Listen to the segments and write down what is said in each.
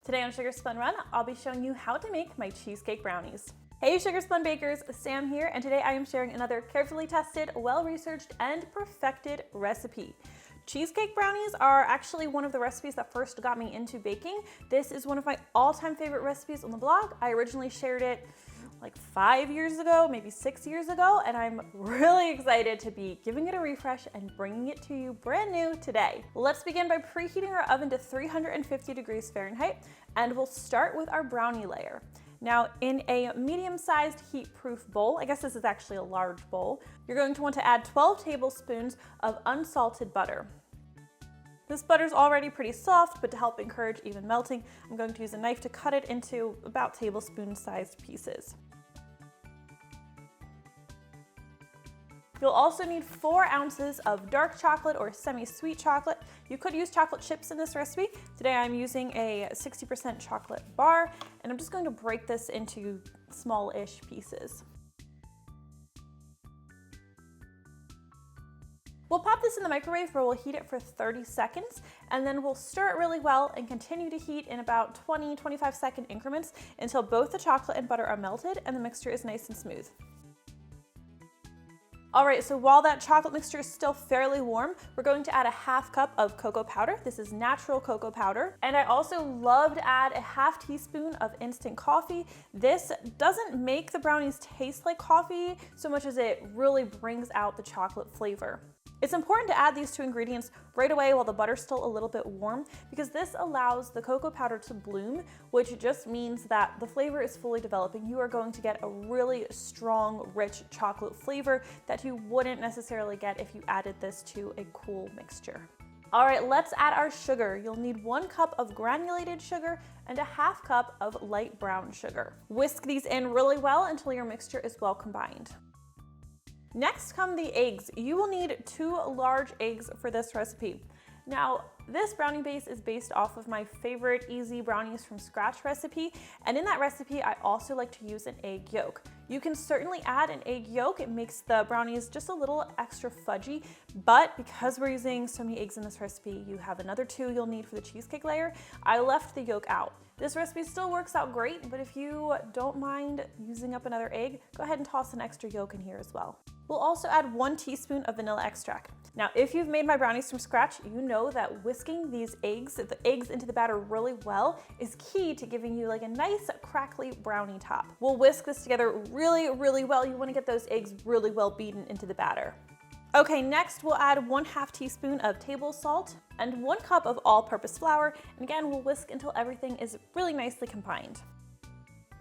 Today on Sugar Spun Run, I'll be showing you how to make my cheesecake brownies. Hey Sugar Spun Bakers, Sam here, and today I am sharing another carefully tested, well-researched, and perfected recipe. Cheesecake brownies are actually one of the recipes that first got me into baking. This is one of my all-time favorite recipes on the blog. I originally shared it like 5 years ago, maybe 6 years ago, and I'm really excited to be giving it a refresh and bringing it to you brand new today. Let's begin by preheating our oven to 350 degrees Fahrenheit, and we'll start with our brownie layer. Now, in a medium-sized heat-proof bowl, I guess this is actually a large bowl, you're going to want to add 12 tablespoons of unsalted butter. This butter's already pretty soft, but to help encourage even melting, I'm going to use a knife to cut it into about tablespoon-sized pieces. You'll also need 4 ounces of dark chocolate or semi-sweet chocolate. You could use chocolate chips in this recipe. Today I'm using a 60% chocolate bar, and I'm just going to break this into small-ish pieces. We'll pop this in the microwave where we'll heat it for 30 seconds, and then we'll stir it really well and continue to heat in about 20-25 second increments until both the chocolate and butter are melted and the mixture is nice and smooth. All right, so while that chocolate mixture is still fairly warm, we're going to add a half cup of cocoa powder. This is natural cocoa powder. And I also love to add a half teaspoon of instant coffee. This doesn't make the brownies taste like coffee so much as it really brings out the chocolate flavor. It's important to add these 2 ingredients right away while the butter's still a little bit warm, because this allows the cocoa powder to bloom, which just means that the flavor is fully developing. You are going to get a really strong, rich chocolate flavor that you wouldn't necessarily get if you added this to a cool mixture. All right, let's add our sugar. You'll need 1 cup of granulated sugar and a half cup of light brown sugar. Whisk these in really well until your mixture is well combined. Next come the eggs. You will need 2 large eggs for this recipe. Now, this brownie base is based off of my favorite easy brownies from scratch recipe, and in that recipe I also like to use an egg yolk. You can certainly add an egg yolk, it makes the brownies just a little extra fudgy, but because we're using so many eggs in this recipe, you have another 2 you'll need for the cheesecake layer. I left the yolk out. This recipe still works out great, but if you don't mind using up another egg, go ahead and toss an extra yolk in here as well. We'll also add 1 teaspoon of vanilla extract. Now, if you've made my brownies from scratch, you know that whisking the eggs into the batter really well is key to giving you like a nice crackly brownie top. We'll whisk this together really, really well. You want to get those eggs really well beaten into the batter. Okay, next we'll add 1/2 teaspoon of table salt and 1 cup of all-purpose flour. And again, we'll whisk until everything is really nicely combined.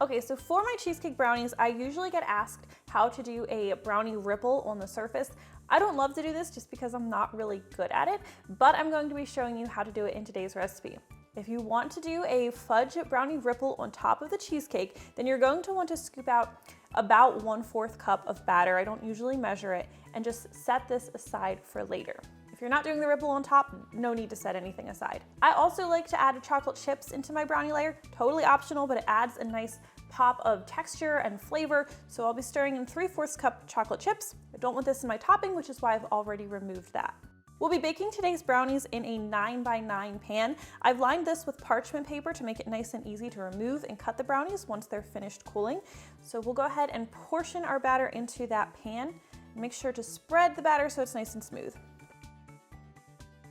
Okay, so for my cheesecake brownies, I usually get asked how to do a brownie ripple on the surface. I don't love to do this just because I'm not really good at it, but I'm going to be showing you how to do it in today's recipe. If you want to do a fudge brownie ripple on top of the cheesecake, then you're going to want to scoop out about 1/4 cup of batter. I don't usually measure it, and just set this aside for later. If you're not doing the ripple on top, no need to set anything aside. I also like to add chocolate chips into my brownie layer. Totally optional, but it adds a nice pop of texture and flavor. So I'll be stirring in 3/4 cup chocolate chips. I don't want this in my topping, which is why I've already removed that. We'll be baking today's brownies in a 9x9 pan. I've lined this with parchment paper to make it nice and easy to remove and cut the brownies once they're finished cooling. So we'll go ahead and portion our batter into that pan. Make sure to spread the batter so it's nice and smooth.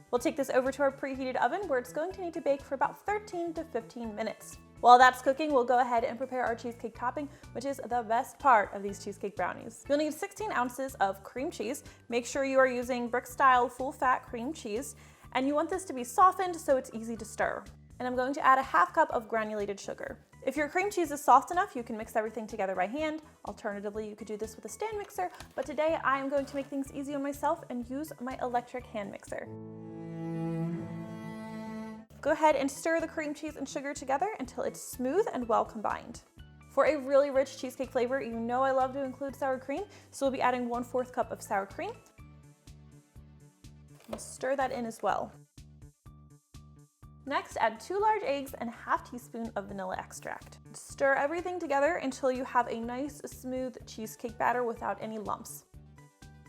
We'll take this over to our preheated oven where it's going to need to bake for about 13 to 15 minutes. While that's cooking, we'll go ahead and prepare our cheesecake topping, which is the best part of these cheesecake brownies. You'll need 16 ounces of cream cheese. Make sure you are using brick-style full-fat cream cheese, and you want this to be softened so it's easy to stir. And I'm going to add a half cup of granulated sugar. If your cream cheese is soft enough, you can mix everything together by hand. Alternatively, you could do this with a stand mixer, but today I am going to make things easy on myself and use my electric hand mixer. Go ahead and stir the cream cheese and sugar together until it's smooth and well combined. For a really rich cheesecake flavor, you know I love to include sour cream, so we'll be adding 1/4 cup of sour cream. And stir that in as well. Next, add 2 large eggs and a half teaspoon of vanilla extract. Stir everything together until you have a nice, smooth cheesecake batter without any lumps.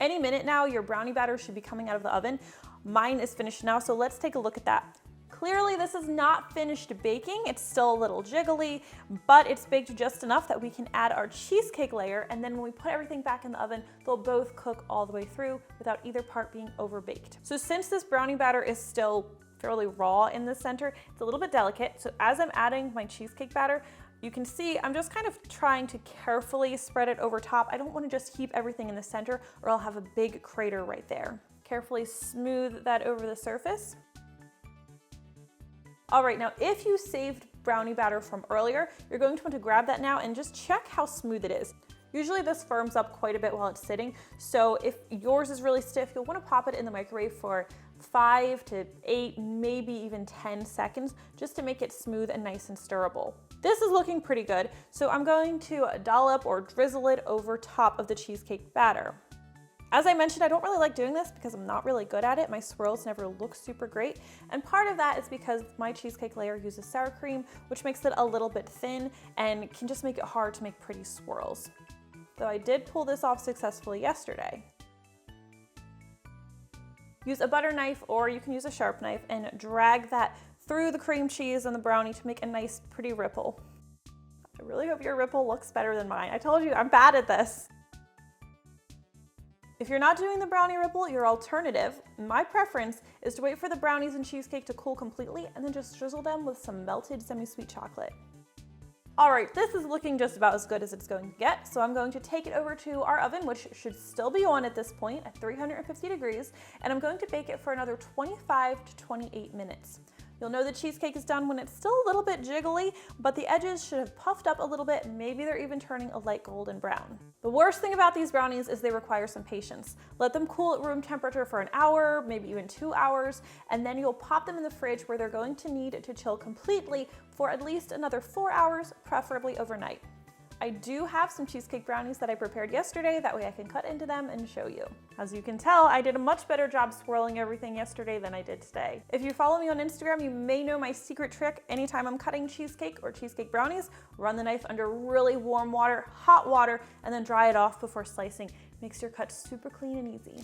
Any minute now, your brownie batter should be coming out of the oven. Mine is finished now, so let's take a look at that. Clearly this is not finished baking, it's still a little jiggly, but it's baked just enough that we can add our cheesecake layer, and then when we put everything back in the oven, they'll both cook all the way through without either part being overbaked. So since this brownie batter is still fairly raw in the center, it's a little bit delicate, so as I'm adding my cheesecake batter, you can see I'm just kind of trying to carefully spread it over top. I don't want to just heap everything in the center or I'll have a big crater right there. Carefully smooth that over the surface. All right, now if you saved brownie batter from earlier, you're going to want to grab that now and just check how smooth it is. Usually this firms up quite a bit while it's sitting, so if yours is really stiff, you'll want to pop it in the microwave for 5 to 8, maybe even 10 seconds, just to make it smooth and nice and stirrable. This is looking pretty good, so I'm going to dollop or drizzle it over top of the cheesecake batter. As I mentioned, I don't really like doing this because I'm not really good at it. My swirls never look super great, and part of that is because my cheesecake layer uses sour cream, which makes it a little bit thin and can just make it hard to make pretty swirls. Though I did pull this off successfully yesterday. Use a butter knife, or you can use a sharp knife, and drag that through the cream cheese and the brownie to make a nice pretty ripple. I really hope your ripple looks better than mine. I told you I'm bad at this. If you're not doing the brownie ripple, your alternative, my preference, is to wait for the brownies and cheesecake to cool completely and then just drizzle them with some melted semi-sweet chocolate. All right, this is looking just about as good as it's going to get, so I'm going to take it over to our oven, which should still be on at this point at 350 degrees, and I'm going to bake it for another 25 to 28 minutes. You'll know the cheesecake is done when it's still a little bit jiggly, but the edges should have puffed up a little bit, maybe they're even turning a light golden brown. The worst thing about these brownies is they require some patience. Let them cool at room temperature for an hour, maybe even 2 hours, and then you'll pop them in the fridge where they're going to need to chill completely for at least another 4 hours, preferably overnight. I do have some cheesecake brownies that I prepared yesterday, that way I can cut into them and show you. As you can tell, I did a much better job swirling everything yesterday than I did today. If you follow me on Instagram, you may know my secret trick. Anytime I'm cutting cheesecake or cheesecake brownies, run the knife under really warm water, hot water, and then dry it off before slicing. Makes your cut super clean and easy.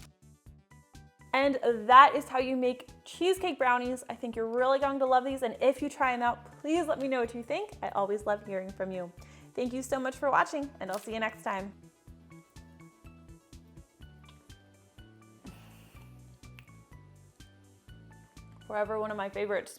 And that is how you make cheesecake brownies. I think you're really going to love these, and if you try them out, please let me know what you think. I always love hearing from you. Thank you so much for watching, and I'll see you next time. Forever one of my favorites.